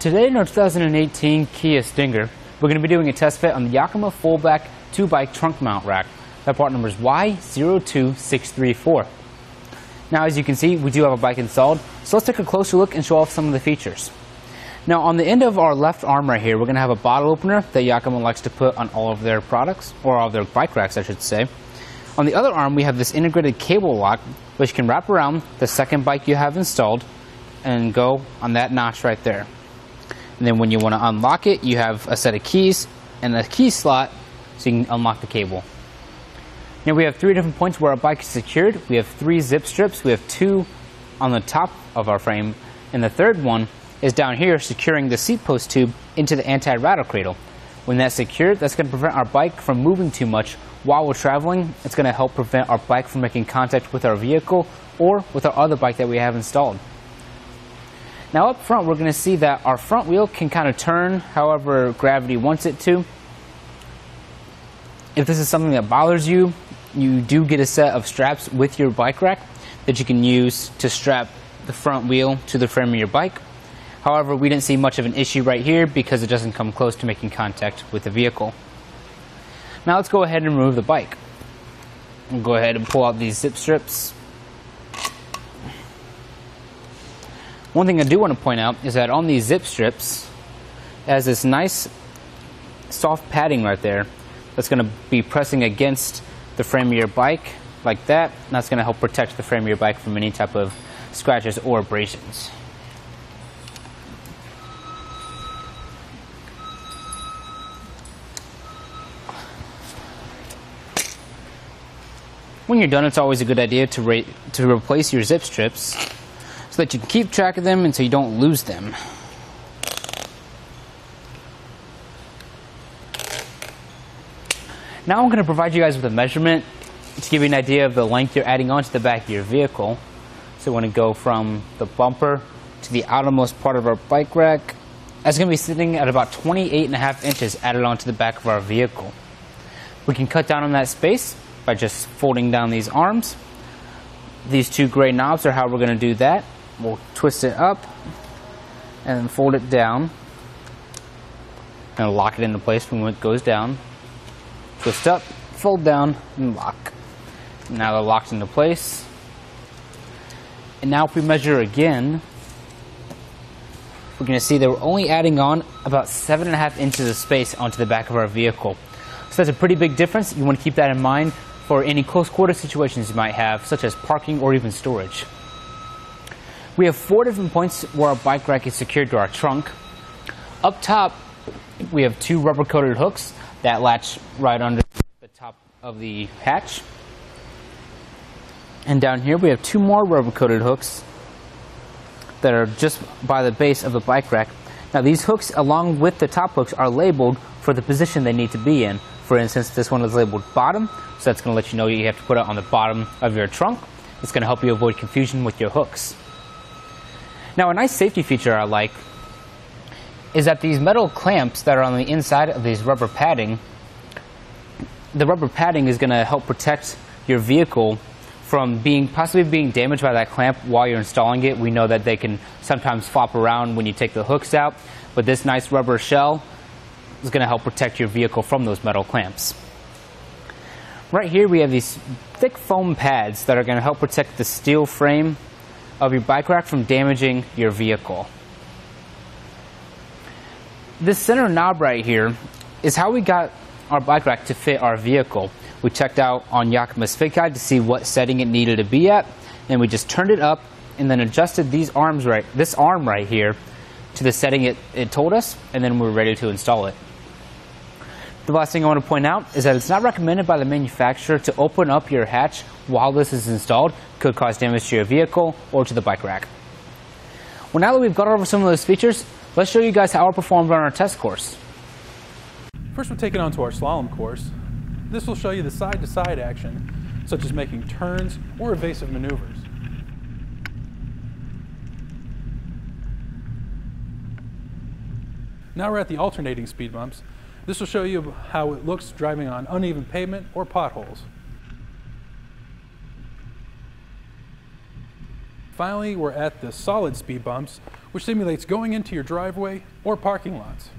Today in our 2018 Kia Stinger, we're going to be doing a test fit on the Yakima FullBack 2-bike trunk mount rack. That part number is Y02634. Now as you can see, we do have a bike installed, so let's take a closer look and show off some of the features. Now on the end of our left arm right here, we're going to have a bottle opener that Yakima likes to put on all of their products, or all of their bike racks I should say. On the other arm we have this integrated cable lock which can wrap around the second bike you have installed and go on that notch right there. And then when you want to unlock it, you have a set of keys and a key slot so you can unlock the cable. Now we have 3 different points where our bike is secured. We have 3 zip strips. We have 2 on the top of our frame, and the third one is down here securing the seat post tube into the anti-rattle cradle. When that's secured, that's going to prevent our bike from moving too much while we're traveling. It's going to help prevent our bike from making contact with our vehicle or with our other bike that we have installed. Now up front, we're going to see that our front wheel can kind of turn however gravity wants it to. If this is something that bothers you, you do get a set of straps with your bike rack that you can use to strap the front wheel to the frame of your bike. However, we didn't see much of an issue right here because it doesn't come close to making contact with the vehicle. Now let's go ahead and remove the bike. We'll go ahead and pull out these zip strips. One thing I do want to point out is that on these zip strips, it has this nice soft padding right there that's going to be pressing against the frame of your bike like that, and that's going to help protect the frame of your bike from any type of scratches or abrasions. When you're done, it's always a good idea to replace your zip strips so that you can keep track of them and so you don't lose them. Now I'm going to provide you guys with a measurement to give you an idea of the length you're adding onto the back of your vehicle. So we want to go from the bumper to the outermost part of our bike rack. That's going to be sitting at about 28.5 inches added onto the back of our vehicle. We can cut down on that space by just folding down these arms. These 2 gray knobs are how we're going to do that. We'll twist it up and then fold it down and lock it into place when it goes down. Twist up, fold down, and lock. Now they're locked into place. And now if we measure again, we're going to see that we're only adding on about 7.5 inches of space onto the back of our vehicle. So that's a pretty big difference. You want to keep that in mind for any close quarter situations you might have, such as parking or even storage. We have 4 different points where our bike rack is secured to our trunk. Up top, we have 2 rubber-coated hooks that latch right under the top of the hatch. And down here, we have 2 more rubber-coated hooks that are just by the base of the bike rack. Now these hooks, along with the top hooks, are labeled for the position they need to be in. For instance, this one is labeled bottom, so that's going to let you know you have to put it on the bottom of your trunk. It's going to help you avoid confusion with your hooks. Now a nice safety feature I like is that these metal clamps that are on the inside of these rubber padding, the rubber padding is going to help protect your vehicle from possibly being damaged by that clamp while you're installing it. We know that they can sometimes flop around when you take the hooks out, but this nice rubber shell is going to help protect your vehicle from those metal clamps. Right here we have these thick foam pads that are going to help protect the steel frame of your bike rack from damaging your vehicle. This center knob right here is how we got our bike rack to fit our vehicle. We checked out on Yakima's fit guide to see what setting it needed to be at, and we just turned it up and then adjusted this arm right here to the setting it told us, and then we were ready to install it. The last thing I want to point out is that it's not recommended by the manufacturer to open up your hatch while this is installed. It could cause damage to your vehicle or to the bike rack. Well, now that we've gone over some of those features, let's show you guys how it performed on our test course. First, we'll take it onto our slalom course. This will show you the side-to-side action, such as making turns or evasive maneuvers. Now we're at the alternating speed bumps. This will show you how it looks driving on uneven pavement or potholes. Finally, we're at the solid speed bumps, which simulates going into your driveway or parking lots.